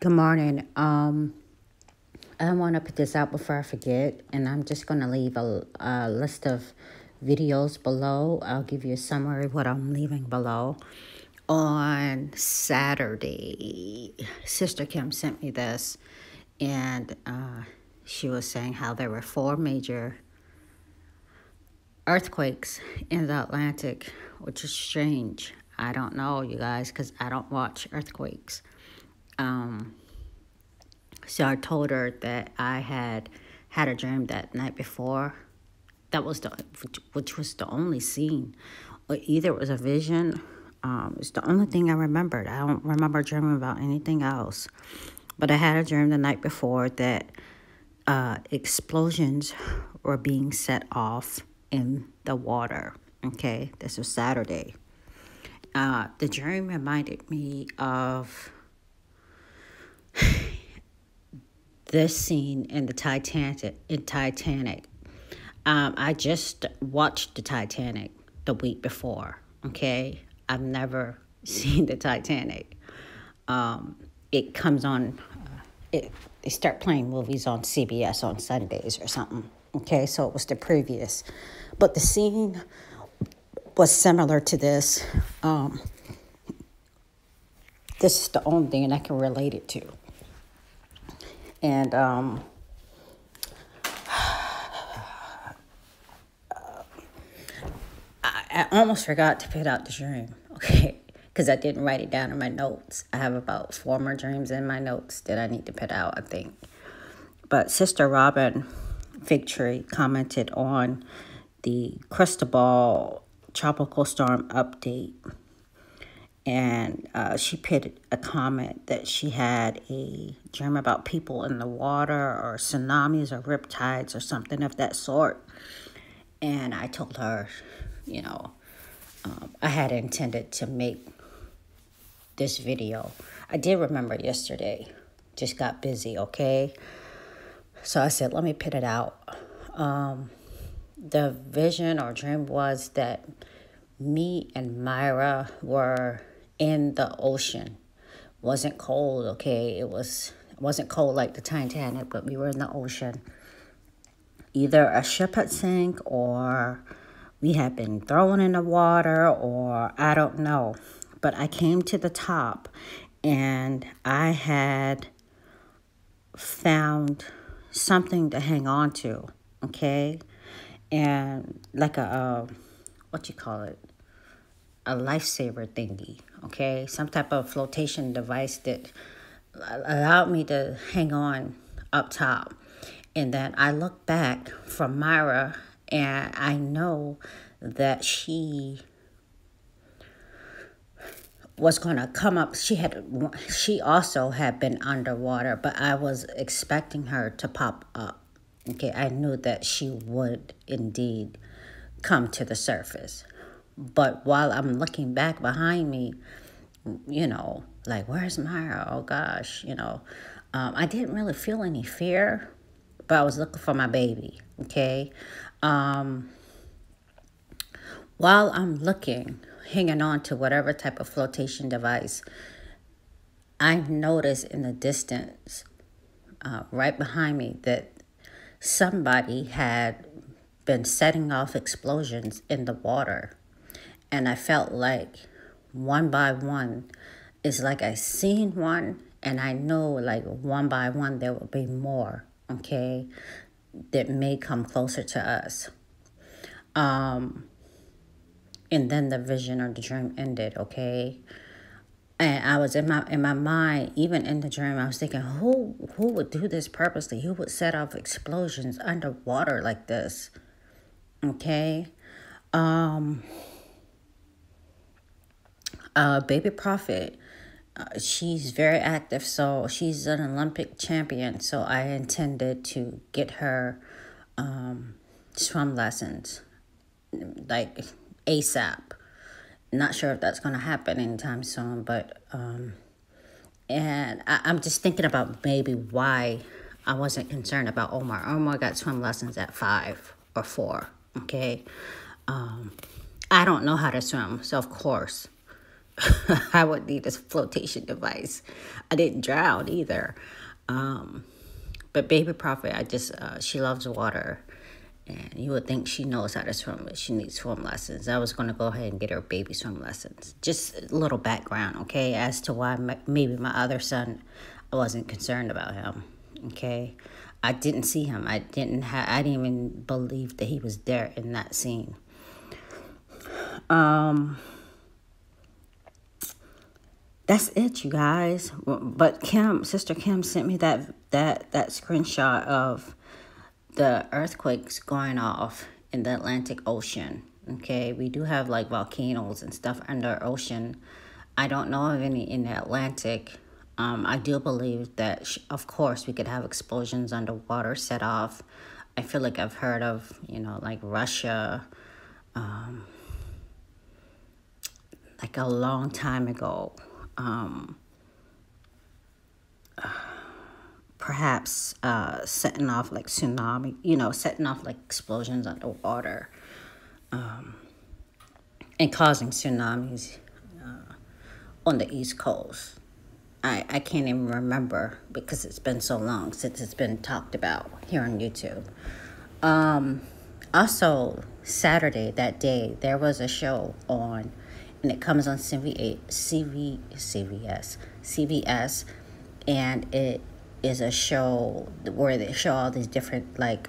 Good morning. I want to put this out before I forget, and I'm just going to leave a list of videos below. I'll give you a summary of what I'm leaving below. On Saturday, Sister Kim sent me this, and she was saying how there were 4 major earthquakes in the Atlantic, which is strange. I don't know, you guys, because I don't watch earthquakes. So I told her that I had had a dream that night before. That was which was the only scene, or either it was a vision. It's the only thing I remembered. I don't remember dreaming about anything else. But I had a dream the night before that explosions were being set off in the water. Okay, this was Saturday. The dream reminded me of this scene in the Titanic. I just watched the Titanic the week before. Okay, I've never seen the Titanic. It comes on. They start playing movies on CBS on Sundays or something. Okay, so it was the previous, but the scene was similar to this. This is the only thing I can relate it to. And I almost forgot to put out the dream, okay, because I didn't write it down in my notes. I have about 4 more dreams in my notes that I need to put out, I think. But Sister Robin Fig Tree commented on the Cristobal tropical storm update. And she put a comment that she had a dream about people in the water or tsunamis or riptides or something of that sort. And I told her, I had intended to make this video. I did remember yesterday, just got busy, okay? So I said, let me put it out. The vision or dream was that me and Myra were in the ocean. Wasn't cold, okay? It wasn't cold like the Titanic, but we were in the ocean. Either a ship had sank, or we had been thrown in the water, or I don't know. But I came to the top, and I had found something to hang on to, okay? And like a what you call it? A lifesaver thingy, okay? Some type of flotation device that allowed me to hang on up top. And then I look back from Myra, and I know that she was going to come up. She also had been underwater, but I was expecting her to pop up. Okay, I knew that she would indeed come to the surface. But while I'm looking back behind me, like, where's Myra? Oh, gosh, I didn't really feel any fear, but I was looking for my baby, okay? While I'm looking, hanging on to whatever type of flotation device, I noticed in the distance, right behind me, that somebody had been setting off explosions in the water. And I felt like one by one, it's like I seen one, and I know like one by one there will be more, okay, that may come closer to us. And then the vision or the dream ended, okay? And I was in my mind, even in the dream, I was thinking, who would do this purposely? Who would set off explosions underwater like this? Okay? Baby Prophet, she's very active, so she's an Olympic champion, so I intended to get her swim lessons, like ASAP. Not sure if that's going to happen anytime soon, but and I'm just thinking about maybe why I wasn't concerned about Omar. Omar got swim lessons at 5 or 4, okay? I don't know how to swim, so of course, I would need a flotation device. I didn't drown either. But baby prophet, she loves water. And you would think she knows how to swim, but she needs swim lessons. I was going to go ahead and get her baby swim lessons. Just a little background, okay, as to why maybe my other son, I wasn't concerned about him, okay? I didn't see him. I didn't even believe that he was there in that scene. That's it, you guys. But Sister Kim sent me that screenshot of the earthquakes going off in the Atlantic Ocean. Okay, we do have like volcanoes and stuff under ocean. I don't know of any in the Atlantic. I do believe that, of course, we could have explosions underwater set off. I feel like I've heard of, like Russia, like a long time ago. Perhaps setting off like tsunami, setting off like explosions underwater, and causing tsunamis on the East Coast. I can't even remember because it's been so long since it's been talked about here on YouTube. Also, Saturday, that day, there was a show on, and it comes on CBS, and it is a show where they show all these different, like,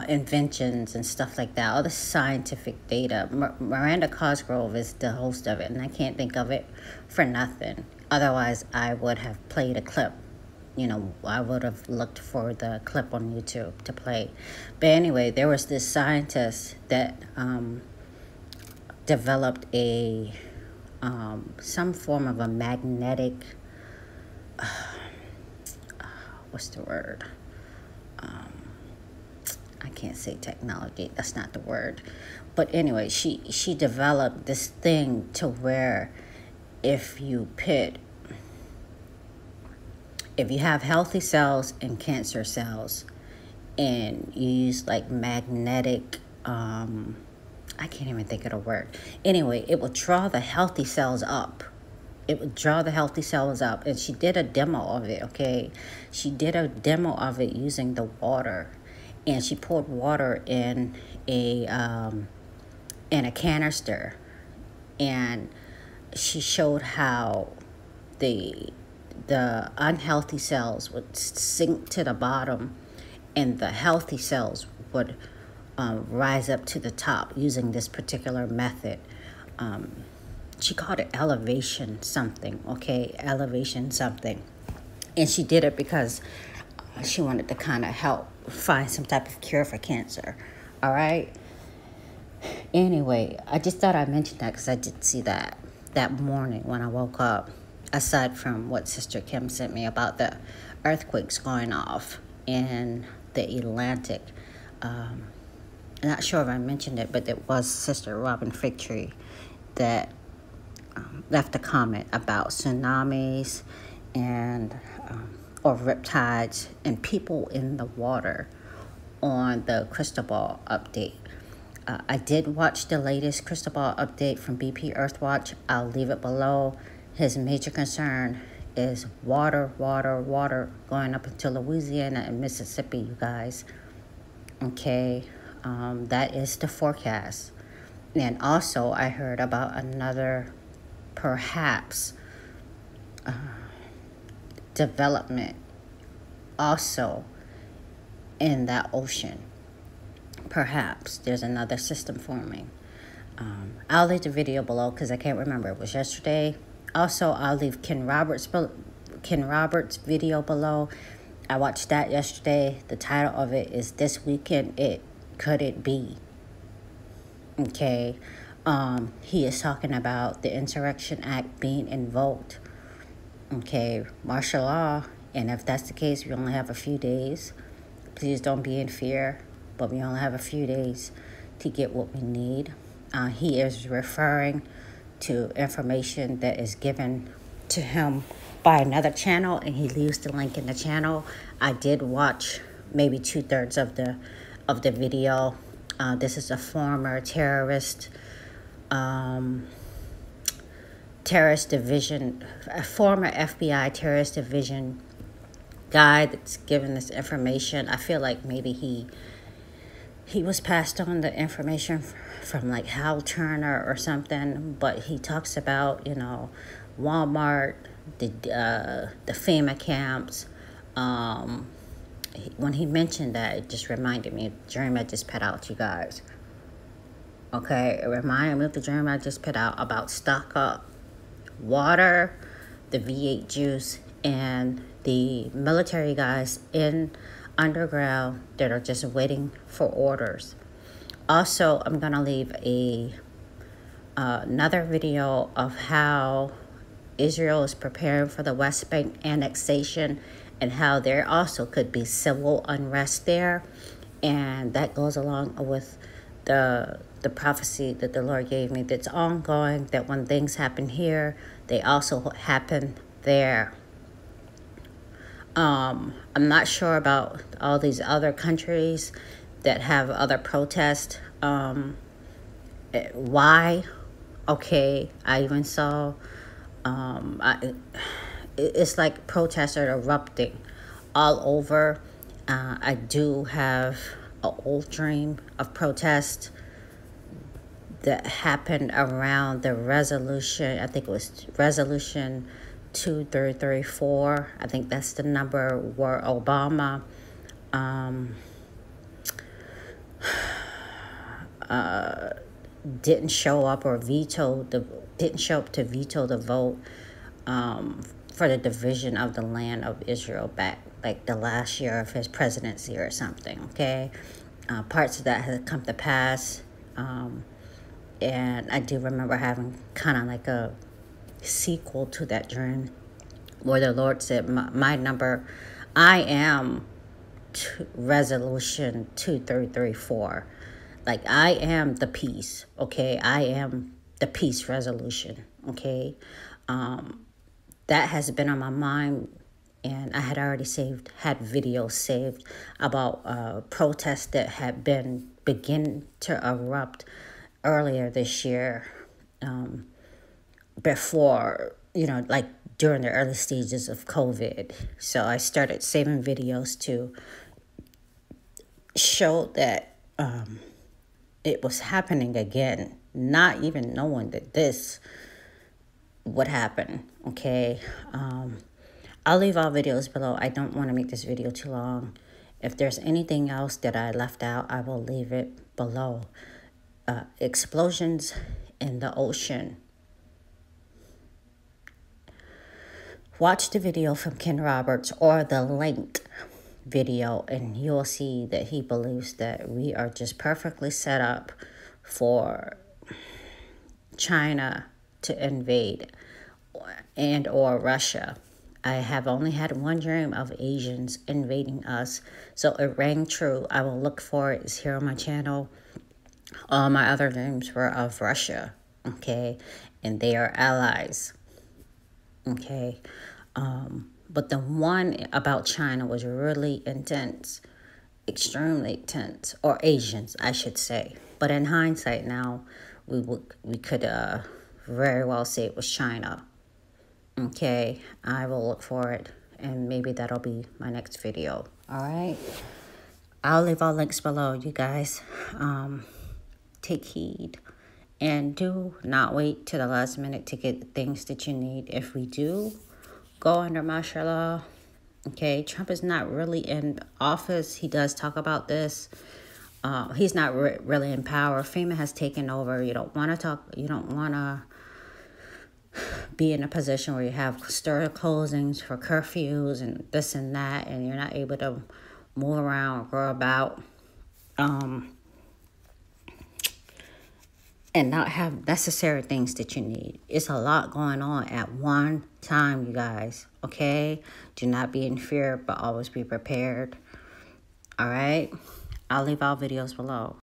inventions and stuff like that, all the scientific data. Miranda Cosgrove is the host of it, and I can't think of it for nothing. Otherwise, I would have played a clip. I would have looked for the clip on YouTube to play. But anyway, there was this scientist that developed some form of a magnetic, what's the word? I can't say technology. That's not the word. But anyway, she developed this thing to where if you have healthy cells and cancer cells, and you use like magnetic, I can't even think of the word. Anyway, it will draw the healthy cells up. And she did a demo of it, okay? She did a demo of it using the water. And she poured water in a canister. And she showed how the unhealthy cells would sink to the bottom, and the healthy cells would rise up to the top using this particular method. She called it elevation something, okay? Elevation something. And she did it because she wanted to kind of help find some type of cure for cancer. All right? Anyway, I just thought I'd mention that because I did see that morning when I woke up, aside from what Sister Kim sent me about the earthquakes going off in the Atlantic. I'm not sure if I mentioned it, but it was Sister Robin Figtree that left a comment about tsunamis and or riptides and people in the water on the Cristobal update. I did watch the latest Cristobal update from BP Earthwatch. I'll leave it below. His major concern is water going up into Louisiana and Mississippi, you guys. Okay, that is the forecast. And also, I heard about another, perhaps, development also in that ocean. Perhaps there's another system forming. I'll leave the video below because I can't remember. It was yesterday. Also, I'll leave Ken Roberts' video below. I watched that yesterday. The title of it is "This Weekend Could It Be?" Okay. He is talking about the Insurrection Act being invoked. Okay, martial law. And if that's the case, we only have a few days. Please don't be in fear, but we only have a few days to get what we need. He is referring to information that is given to him by another channel, and he leaves the link in the channel. I did watch maybe 2/3 of the video. This is a former terrorist division, a former FBI terrorist division guy that's given this information. I feel like maybe he was passed on the information from like Hal Turner or something, but he talks about, Walmart, the FEMA camps. When he mentioned that, it just reminded me of the dream I just put out, you guys. Okay, it reminded me of the dream I just put out about stock up, water, the V8 juice, and the military guys in underground that are just waiting for orders. Also, I'm gonna leave another video of how Israel is preparing for the West Bank annexation and how there also could be civil unrest there, and that goes along with the prophecy that the Lord gave me that's ongoing, that when things happen here, they also happen there. I'm not sure about all these other countries that have other protests. Why? Okay, I even saw, it's like protests are erupting all over. I do have an old dream of protest that happened around the resolution. I think it was resolution 2334. I think that's the number where Obama didn't show up to veto the vote for the division of the land of Israel back like the last year of his presidency or something. Okay, parts of that have come to pass, and I do remember having kind of like a sequel to that dream where the Lord said, my number, I am resolution 2334. Like, I am the peace, okay? I am the peace resolution, okay? That has been on my mind, and I had already had videos saved about protests that had begin to erupt earlier this year, before, like during the early stages of COVID. So I started saving videos to show that it was happening again, not even knowing that this would happen, okay? I'll leave all videos below. I don't want to make this video too long. If there's anything else that I left out, I will leave it below. Explosions in the ocean. Watch the video from Ken Roberts or the linked video, and you'll see that he believes that we are just perfectly set up for China to invade and or Russia. I have only had one dream of Asians invading us, so it rang true. I will look for it. It's here on my channel. All my other dreams were of Russia, okay? And they are allies, okay? But the one about China was really intense, extremely intense, or Asians, I should say. But in hindsight now, we could very well say it was China. Okay, I will look for it, and maybe that'll be my next video. All right, I'll leave all links below, you guys. Take heed, and do not wait to the last minute to get the things that you need. If we do go under martial law, okay, Trump is not really in office. He does talk about this. He's not really in power. FEMA has taken over. You don't want to talk. You don't want to be in a position where you have store closings for curfews and this and that, and you're not able to move around or go about, and not have necessary things that you need. It's a lot going on at one time, you guys, okay? Do not be in fear, but always be prepared, all right? I'll leave all videos below.